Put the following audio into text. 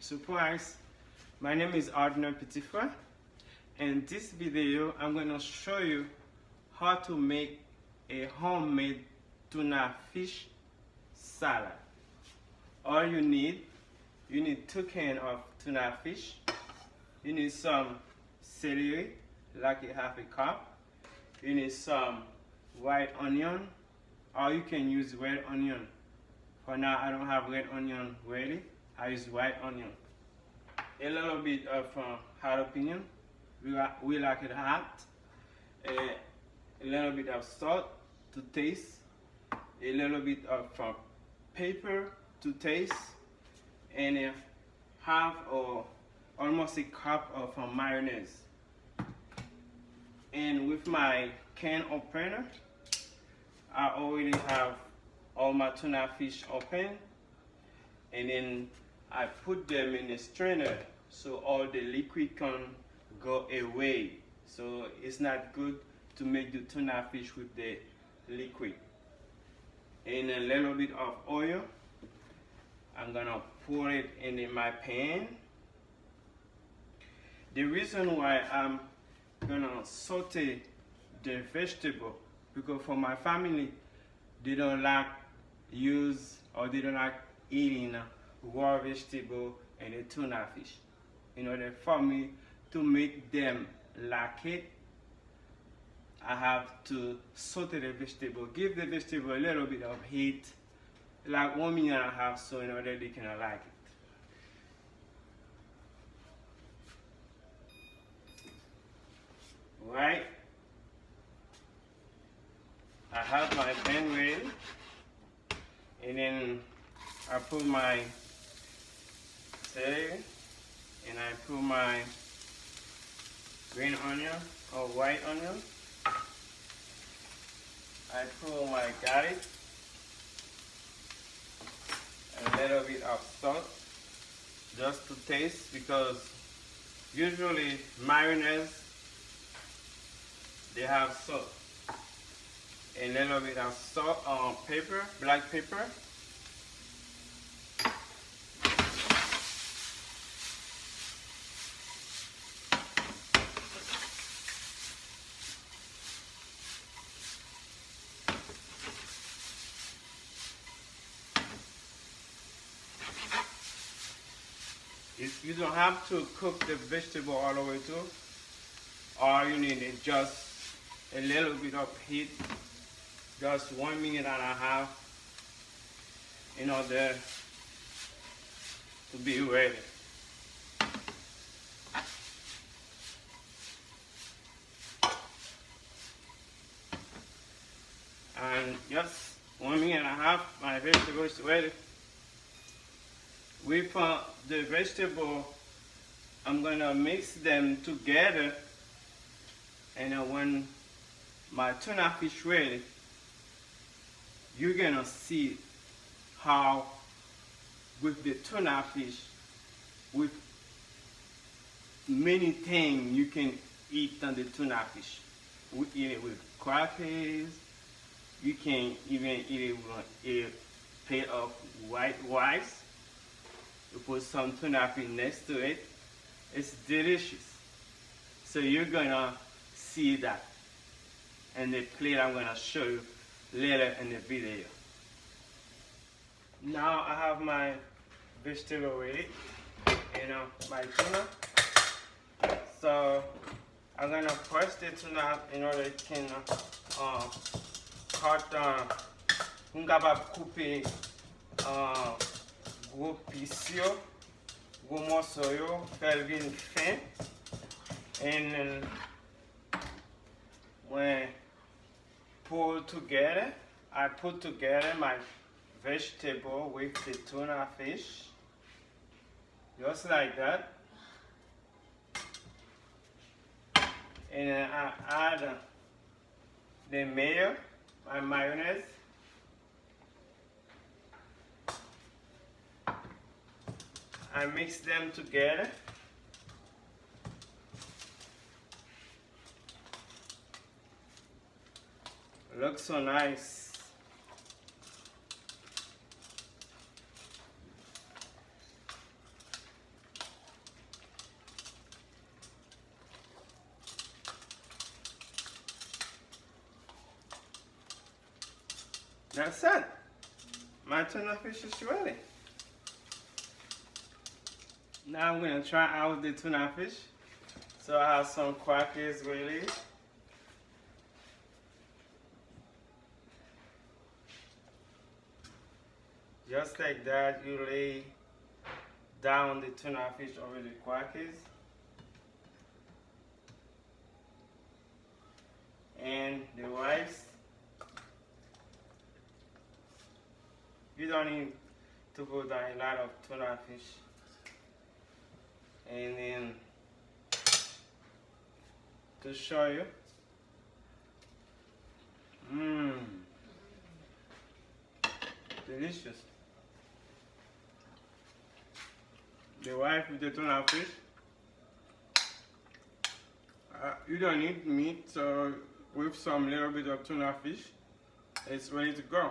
Surprise! My name is Ardner Petitfrere. In this video, I'm going to show you how to make a homemade tuna fish salad. All you need 2 cans of tuna fish. You need some celery, like a half a cup. You need some white onion, or you can use red onion. For now, I don't have red onion ready. I use white onion. A little bit of jalapeno. We like it hot. A little bit of salt to taste. A little bit of pepper to taste. And half or almost a cup of mayonnaise. And with my can opener, I already have all my tuna fish open, and then I put them in a strainer so all the liquid can go away. So it's not good to make the tuna fish with the liquid. And a little bit of oil, I'm gonna pour it in my pan. The reason why I'm gonna saute the vegetable, because for my family, they don't like they don't like eating raw vegetable and the tuna fish. In order for me to make them like it, I have to saute the vegetable, give the vegetable a little bit of heat, like 1 minute and a half, so in order they can like it. Right? I have my pan ready, and then I put my celery, and I put my green onion or white onion. I put my garlic, a little bit of salt, just to taste, because usually mayonnaise, they have salt. A little bit of salt, pepper, black pepper. You don't have to cook the vegetable all the way through. All you need is just a little bit of heat, just 1 minute and a half, in order to be ready. And just 1 minute and a half, my vegetable is ready. With the vegetable, I'm gonna mix them together, and when my tuna fish ready, you're gonna see how with the tuna fish, with many things you can eat on the tuna fish. We eat it with crackers. You can even eat it with a plate of white rice. You put some tuna fish next to it. It's delicious. So you're gonna see that in the plate I'm gonna show you later in the video. Now I have my vegetable ready, my tuna. So I'm gonna press the tuna in order it can cut. I'm capable couper gros pis yo, gros morceau yo, faire vin fin. And when pulled together, I put together my vegetable with the tuna fish, just like that. And then I add the mayo, my mayonnaise. I mix them together. Looks so nice. That's it. My tuna fish is ready. Now I'm gonna try out the tuna fish. So I have some crackers ready. Just like that, you lay down the tuna fish over the crackers. And the rice. You don't need to put down a lot of tuna fish. And then to show you, delicious. The rice with the tuna fish. You don't need meat, so with some little bit of tuna fish, it's ready to go.